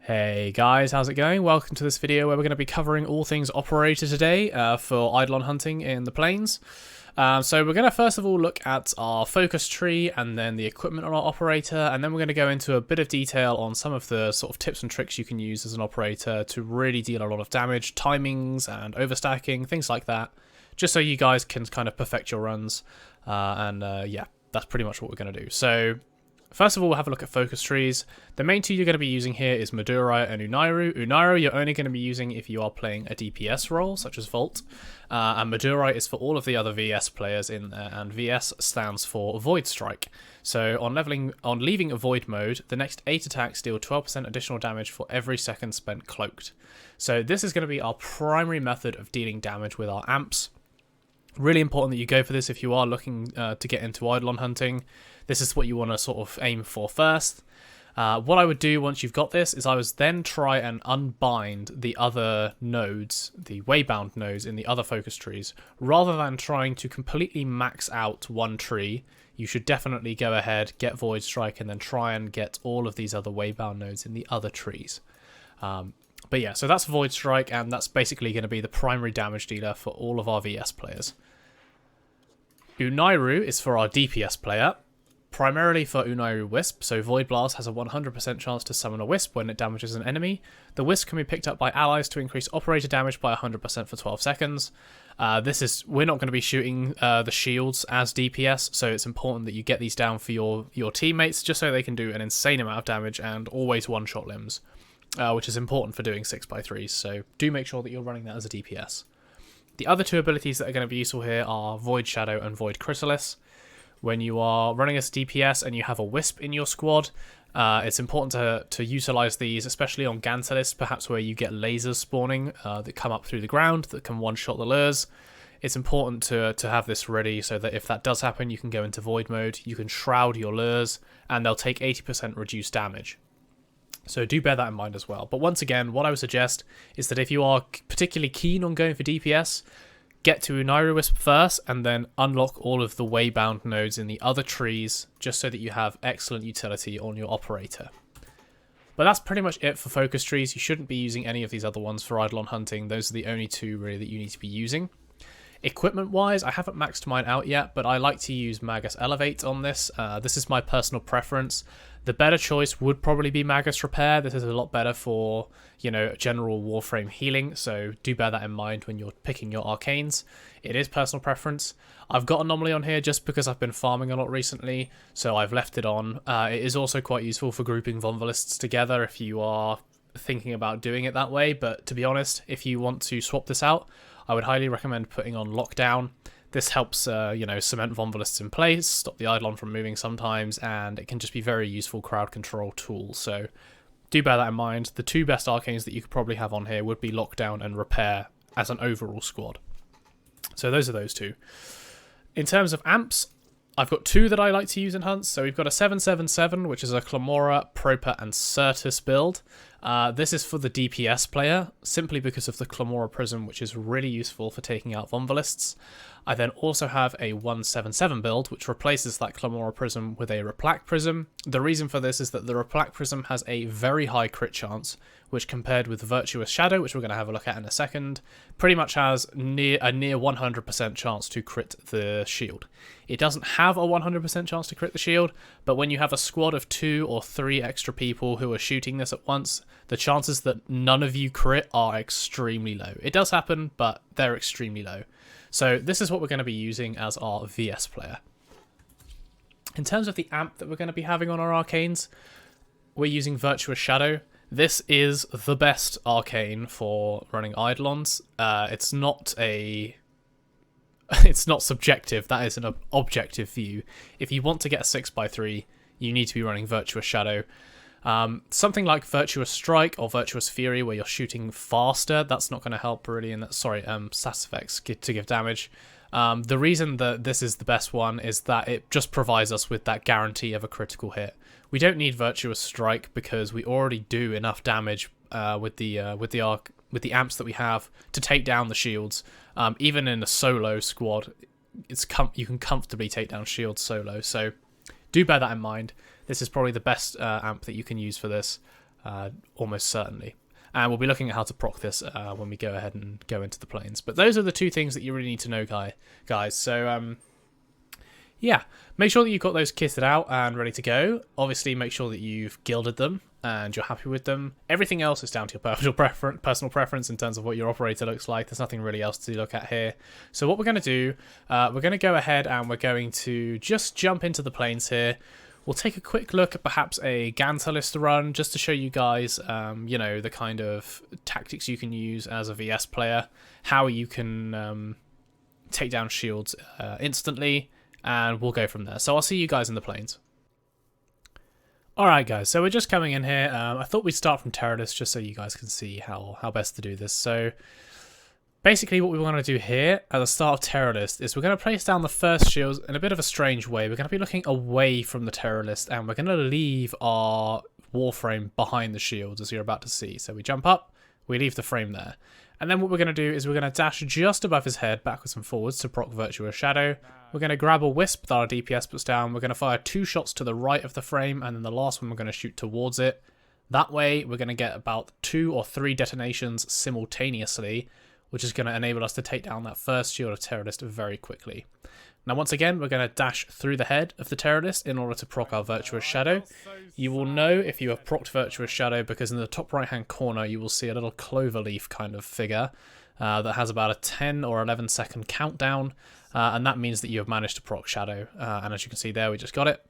Hey guys, how's it going? Welcome to this video where we're going to be covering all things operator today for Eidolon hunting in the plains. So we're going to first of all look at our focus tree and then the equipment on our operator, and then we're going to go into a bit of detail on some of the sort of tips and tricks you can use as an operator to really deal a lot of damage, timings and overstacking, things like that, just so you guys can kind of perfect your runs. Yeah, that's pretty much what we're going to do. So first of all, we'll have a look at focus trees. The main two you're going to be using here is Madurai and Unairu. Unairu you're only going to be using if you are playing a DPS role, such as Vault. And Madurai is for all of the other VS players in there, and VS stands for Void Strike. So on leaving Avoid mode, the next 8 attacks deal 12% additional damage for every second spent cloaked. So this is going to be our primary method of dealing damage with our amps. Really important that you go for this if you are looking to get into Eidolon hunting. This is what you want to sort of aim for first. What I would do once you've got this is I would then try and unbind the other nodes, the waybound nodes in the other focus trees. Rather than trying to completely max out one tree, you should definitely go ahead, get Void Strike, and then try and get all of these other waybound nodes in the other trees. But yeah, so that's Void Strike, and that's basically going to be the primary damage dealer for all of our VS players. Unairu is for our DPS player, primarily for Unairu Wisp, so Void Blast has a 100% chance to summon a Wisp when it damages an enemy. The Wisp can be picked up by allies to increase operator damage by 100% for 12 seconds. We're not going to be shooting the shields as DPS, so it's important that you get these down for your teammates, just so they can do an insane amount of damage and always one-shot limbs. Which is important for doing 6x3s, so do make sure that you're running that as a DPS. The other two abilities that are going to be useful here are Void Shadow and Void Chrysalis. When you are running as a DPS and you have a Wisp in your squad, it's important to utilise these, especially on Gantalis, perhaps where you get lasers spawning that come up through the ground that can one-shot the lures. It's important to have this ready so that if that does happen, you can go into Void mode, you can shroud your lures, and they'll take 80% reduced damage. So do bear that in mind as well. But once again, what I would suggest is that if you are particularly keen on going for DPS, get to Unairu Wisp first and then unlock all of the waybound nodes in the other trees, just so that you have excellent utility on your operator. But that's pretty much it for focus trees. You shouldn't be using any of these other ones for Eidolon hunting. Those are the only two really that you need to be using. Equipment wise, I haven't maxed mine out yet, but I like to use Magus Elevate on this. This is my personal preference. The better choice would probably be Magus Repair. This is a lot better for, general Warframe healing, so do bear that in mind when you're picking your arcanes. It is personal preference. I've got Anomaly on here just because I've been farming a lot recently, so I've left it on. It is also quite useful for grouping Vonvalists together if you are thinking about doing it that way, but to be honest, if you want to swap this out, I would highly recommend putting on Lockdown. This helps, cement Vonvalists in place, stop the Eidolon from moving sometimes, and it can just be a very useful crowd control tool. So do bear that in mind. The two best arcanes that you could probably have on here would be Lockdown and Repair as an overall squad. So those are those two. In terms of amps, I've got two that I like to use in hunts. So we've got a 777, which is a Clamora, Proper, and Certus build. This is for the DPS player, simply because of the Clamora Prism, which is really useful for taking out Vonvalists. I then also have a 177 build, which replaces that Clamora Prism with a Replac Prism. The reason for this is that the Replac Prism has a very high crit chance, which compared with Virtuous Shadow, which we're going to have a look at in a second, pretty much has a near 100% chance to crit the shield. It doesn't have a 100% chance to crit the shield, but when you have a squad of 2 or 3 extra people who are shooting this at once, the chances that none of you crit are extremely low. It does happen, but they're extremely low. So this is what we're going to be using as our VS player. In terms of the amp that we're going to be having on our arcanes, we're using Virtuous Shadow. This is the best arcane for running Eidolons. It's not subjective, that is an objective view. If you want to get a 6x3, you need to be running Virtuous Shadow. Something like Virtuous Strike or Virtuous Fury, where you're shooting faster, that's not going to help really in that. Stats effects to give damage. The reason that this is the best one is that it just provides us with that guarantee of a critical hit. We don't need Virtuous Strike because we already do enough damage with the amps that we have to take down the shields. Even in a solo squad, you can comfortably take down shields solo. So do bear that in mind. This is probably the best amp that you can use for this. almost certainly. And we'll be looking at how to proc this when we go ahead and go into the planes. But those are the two things that you really need to know, guys. So, yeah, make sure that you've got those kitted out and ready to go. Obviously, make sure that you've gilded them and you're happy with them. Everything else is down to your personal preference in terms of what your operator looks like. There's nothing really else to look at here. So what we're going to do, we're going to go ahead and we're going to just jump into the planes here. We'll take a quick look at perhaps a Ganter list run just to show you guys, you know, the kind of tactics you can use as a VS player, how you can take down shields instantly, and we'll go from there. So I'll see you guys in the planes. Alright guys, so we're just coming in here. I thought we'd start from Terror List just so you guys can see how best to do this. So basically what we want to do here at the start of Terror List is we're going to place down the first shields in a bit of a strange way. We're going to be looking away from the Terror List and we're going to leave our Warframe behind the shields, as you're about to see. So we jump up, we leave the frame there. And then what we're going to do is we're going to dash just above his head backwards and forwards to proc Virtuous Shadow. We're going to grab a Wisp that our DPS puts down. We're going to fire 2 shots to the right of the frame and then the last one we're going to shoot towards it. That way we're going to get about 2 or 3 detonations simultaneously, which is going to enable us to take down that first shield of Terrorist very quickly. Now once again, we're going to dash through the head of the Terrorist in order to proc our Virtuous Shadow. You will know if you have procced Virtuous Shadow because in the top right hand corner you will see a little clover leaf kind of figure that has about a 10 or 11 second countdown, and that means that you have managed to proc Shadow, and as you can see there, we just got it.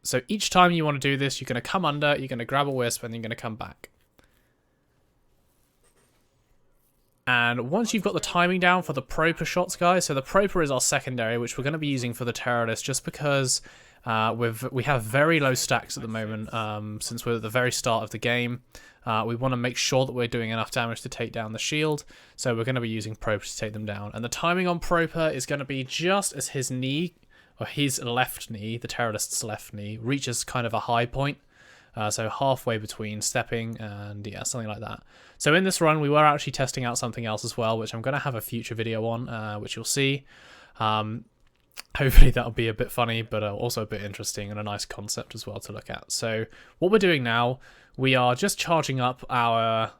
So each time you want to do this, you're going to come under, you're going to grab a Wisp, and you're going to come back. And once you've got the timing down for the Proper shots, guys, so the Proper is our secondary, which we're going to be using for the Terrorist just because we have very low stacks at the moment, since we're at the very start of the game. We want to make sure that we're doing enough damage to take down the shield, so we're going to be using Proper to take them down. And the timing on Proper is going to be just as his knee, or his left knee, the Terrorist's left knee, reaches kind of a high point. So halfway between stepping and yeah, something like that. So in this run, we were actually testing out something else as well, which I'm going to have a future video on, which you'll see. Hopefully that'll be a bit funny, but also a bit interesting and a nice concept as well to look at. So what we're doing now, we are just charging up our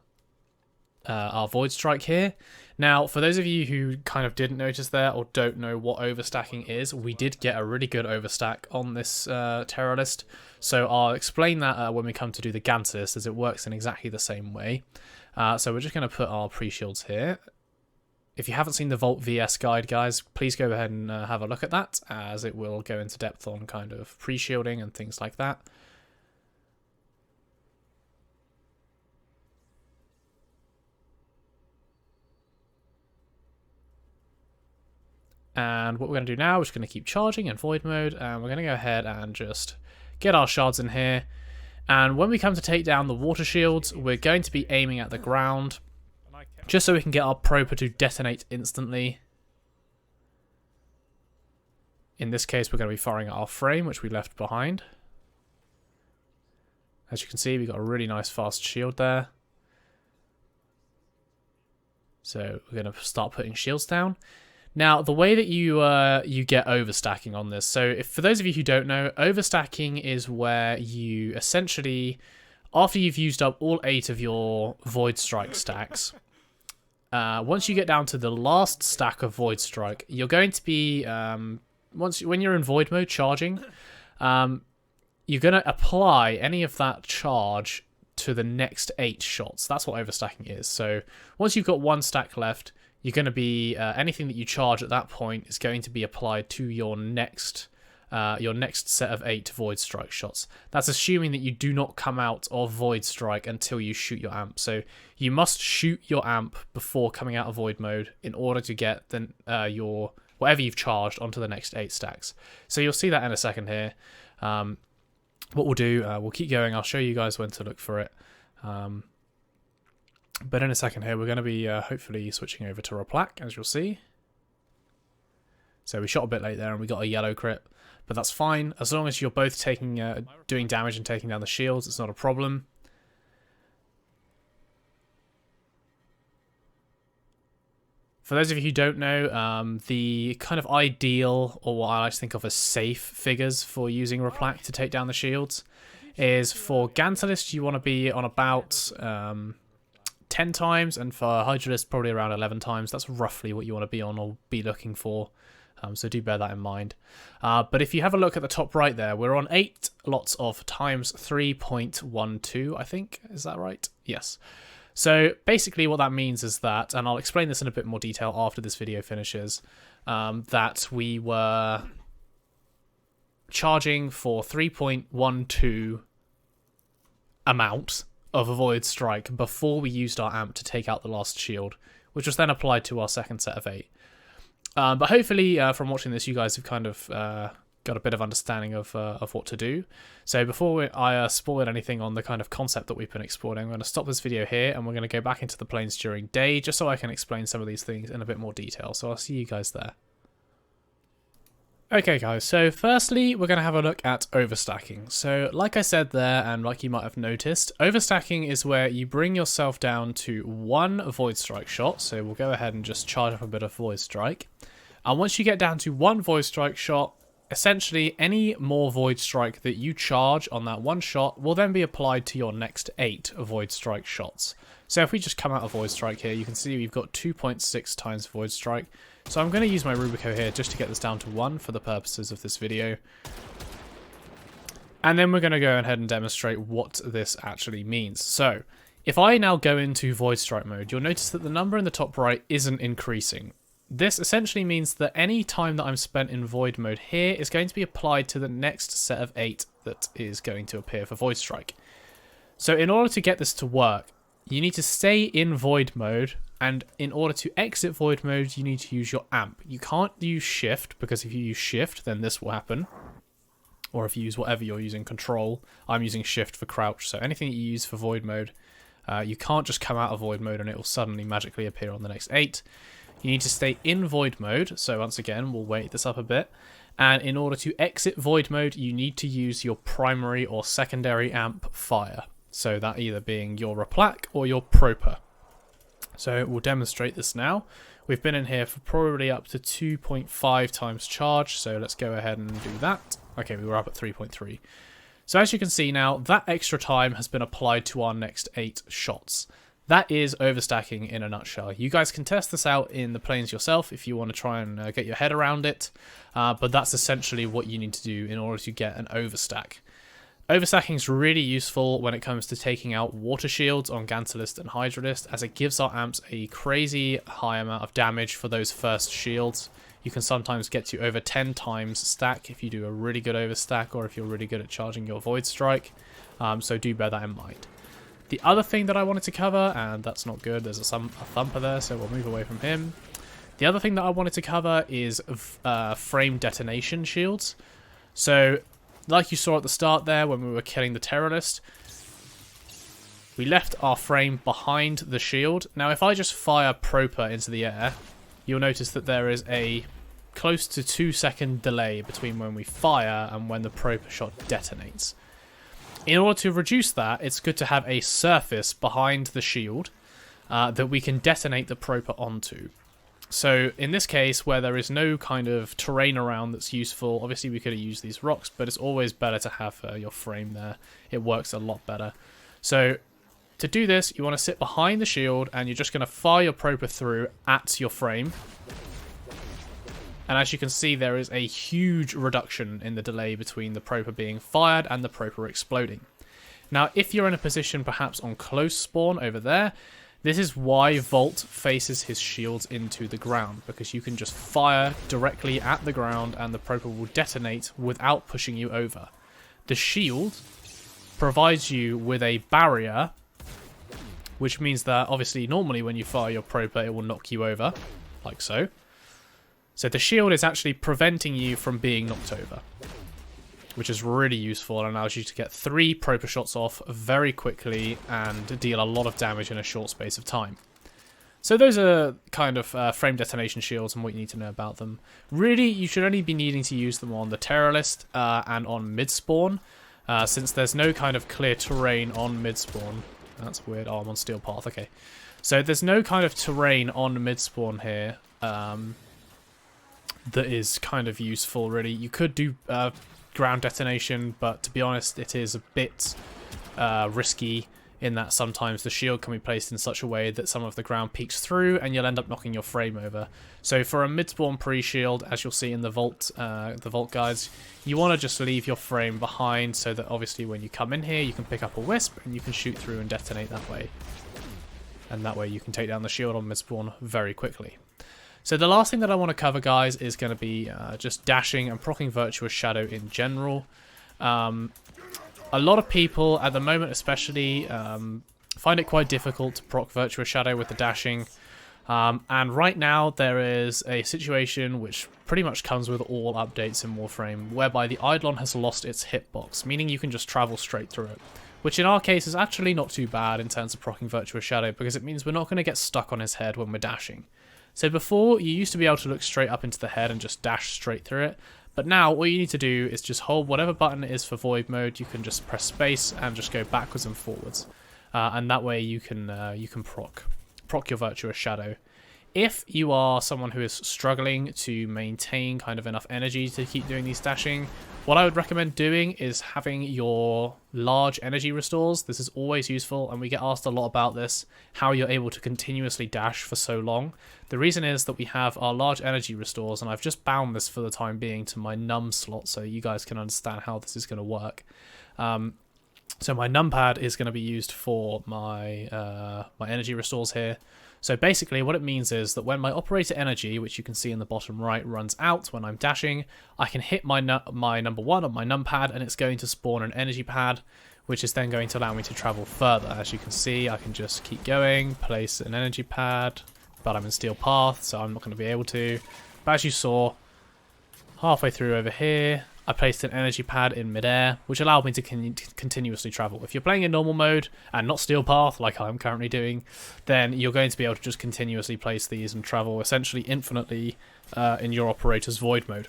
Void Strike here. Now, for those of you who kind of didn't notice there or don't know what overstacking is, we did get a really good overstack on this Terror List. So I'll explain that when we come to do the Gantt list, as it works in exactly the same way. So we're just going to put our pre-shields here. If you haven't seen the Vault VS guide, guys, please go ahead and have a look at that, as it will go into depth on kind of pre-shielding and things like that. And what we're going to do now is just going to keep charging in void mode, and we're going to go ahead and just get our shards in here. And when we come to take down the water shields, we're going to be aiming at the ground, just so we can get our Proper to detonate instantly. In this case, we're going to be firing at our frame, which we left behind. As you can see, we've got a really nice fast shield there. So we're going to start putting shields down. Now, the way that you get overstacking on this, so for those of you who don't know, overstacking is where you essentially, after you've used up all 8 of your Void Strike stacks, once you get down to the last stack of Void Strike, you're going to be, when you're in Void mode charging, you're going to apply any of that charge to the next 8 shots. That's what overstacking is. So once you've got 1 stack left, you're going to be, anything that you charge at that point is going to be applied to your next set of 8 Void Strike shots. That's assuming that you do not come out of Void Strike until you shoot your amp. So you must shoot your amp before coming out of Void mode in order to get your whatever you've charged onto the next 8 stacks. So you'll see that in a second here. What we'll do, we'll keep going. I'll show you guys when to look for it. But in a second here, we're going to be hopefully switching over to Replac, as you'll see. So we shot a bit late there and we got a yellow crit, but that's fine. As long as you're both doing damage and taking down the shields, it's not a problem. For those of you who don't know, the kind of ideal, or what I like to think of as safe figures for using Replac to take down the shields, is for Gantalist you want to be on about 10 times, and for Hydralist probably around 11 times. That's roughly what you want to be on or be looking for. So do bear that in mind. But if you have a look at the top right there, we're on 8 lots of times 3.12, I think. Is that right? Yes. So basically what that means is that, and I'll explain this in a bit more detail after this video finishes, that we were charging for 3.12 amount of a Void Strike before we used our amp to take out the last shield, which was then applied to our second set of 8. But hopefully from watching this you guys have kind of got a bit of understanding of what to do. So before I spoil anything on the kind of concept that we've been exploring, I'm going to stop this video here and we're going to go back into the planes during day just so I can explain some of these things in a bit more detail. So I'll see you guys there. Okay guys, so firstly we're going to have a look at overstacking. So like I said there, and like you might have noticed, overstacking is where you bring yourself down to 1 Void Strike shot. So we'll go ahead and just charge up a bit of Void Strike. And once you get down to 1 Void Strike shot, essentially any more Void Strike that you charge on that one shot will then be applied to your next 8 Void Strike shots. So if we just come out of Void Strike here, you can see we've got 2.6 times Void Strike. So I'm going to use my Rubico here just to get this down to 1 for the purposes of this video. And then we're going to go ahead and demonstrate what this actually means. So if I now go into Void Strike mode, you'll notice that the number in the top right isn't increasing. This essentially means that any time that I'm spent in Void mode here is going to be applied to the next set of 8 that is going to appear for Void Strike. So in order to get this to work, you need to stay in Void mode, and in order to exit Void mode, you need to use your amp. You can't use Shift, because if you use Shift, then this will happen. Or if you use whatever you're using, Control. I'm using Shift for crouch, so anything that you use for Void mode, you can't just come out of Void mode and it will suddenly magically appear on the next 8. You need to stay in Void mode, so once again, we'll weight this up a bit. And in order to exit Void mode, you need to use your primary or secondary amp Fire. So that either being your Replac or your Proper. So we'll demonstrate this now. We've been in here for probably up to 2.5 times charge, so let's go ahead and do that. Okay, we were up at 3.3. So as you can see now, that extra time has been applied to our next 8 shots. That is overstacking in a nutshell. You guys can test this out in the planes yourself if you want to try and get your head around it, but that's essentially what you need to do in order to get an overstack. Overstacking is really useful when it comes to taking out water shields on Gantalist and Hydralist, as it gives our amps a crazy high amount of damage for those first shields. You can sometimes get to over 10 times stack if you do a really good overstack, or if you're really good at charging your Void Strike, so do bear that in mind. The other thing that I wanted to cover, and that's not good, there's a thumper there, so we'll move away from him. The other thing that I wanted to cover is frame detonation shields. So like you saw at the start there when we were killing the Terrorist, we left our frame behind the shield. Now if I just fire Proper into the air, you'll notice that there is a close to 2-second delay between when we fire and when the Proper shot detonates. In order to reduce that, it's good to have a surface behind the shield that we can detonate the Proper onto. So in this case, where there is no kind of terrain around that's useful, obviously we could have used these rocks, but it's always better to have your frame there. It works a lot better. So to do this, you want to sit behind the shield and you're just going to fire your Proper through at your frame. And as you can see, there is a huge reduction in the delay between the Proper being fired and the Proper exploding. Now, if you're in a position perhaps on close spawn over there, this is why Volt faces his shields into the ground, because you can just fire directly at the ground and the Proper will detonate without pushing you over. The shield provides you with a barrier, which means that obviously normally when you fire your Proper it will knock you over, like so. So the shield is actually preventing you from being knocked over, which is really useful and allows you to get 3 Proper shots off very quickly and deal a lot of damage in a short space of time. So those are kind of frame detonation shields and what you need to know about them. Really, you should only be needing to use them on the Terrorist and on mid-spawn, since there's no kind of clear terrain on mid-spawn. That's weird. Oh, I'm on Steel Path. Okay. So there's no kind of terrain on mid-spawn here that is kind of useful, really. You could do ground detonation, but to be honest, it is a bit risky in that sometimes the shield can be placed in such a way that some of the ground peeks through and you'll end up knocking your frame over. So for a mid-spawn pre-shield, as you'll see in the vault guides, you want to just leave your frame behind so that obviously when you come in here you can pick up a wisp and you can shoot through and detonate that way. And that way you can take down the shield on mid-spawn very quickly. So the last thing that I want to cover, guys, is going to be just dashing and proccing Virtuous Shadow in general. A lot of people, at the moment especially, find it quite difficult to proc Virtuous Shadow with the dashing. And right now there is a situation which pretty much comes with all updates in Warframe, whereby the Eidolon has lost its hitbox, meaning you can just travel straight through it. Which in our case is actually not too bad in terms of proccing Virtuous Shadow, because it means we're not going to get stuck on his head when we're dashing. So before, you used to be able to look straight up into the head and just dash straight through it. But now, all you need to do is just hold whatever button it is for void mode. You can just press space and just go backwards and forwards. And that way you can proc your Virtuous Shadow. If you are someone who is struggling to maintain kind of enough energy to keep doing these dashing, what I would recommend doing is having your large energy restores. This is always useful, and we get asked a lot about this, how you're able to continuously dash for so long. The reason is that we have our large energy restores, and I've just bound this for the time being to my num slot so you guys can understand how this is going to work. So my numpad is going to be used for my my energy restores here. So basically what it means is that when my operator energy, which you can see in the bottom right, runs out when I'm dashing, I can hit my number 1 on my numpad and it's going to spawn an energy pad, which is then going to allow me to travel further. As you can see, I can just keep going, place an energy pad, but I'm in steel path, so I'm not going to be able to. But as you saw, halfway through over here, I placed an energy pad in midair, which allowed me to continuously travel. If you're playing in normal mode and not steel path, like I'm currently doing, then you're going to be able to just continuously place these and travel essentially infinitely in your operator's void mode.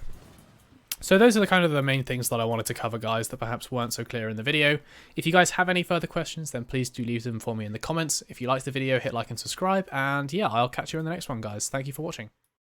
So those are the kind of the main things that I wanted to cover, guys, that perhaps weren't so clear in the video. If you guys have any further questions, then please do leave them for me in the comments. If you liked the video, hit like and subscribe, and yeah, I'll catch you in the next one, guys. Thank you for watching.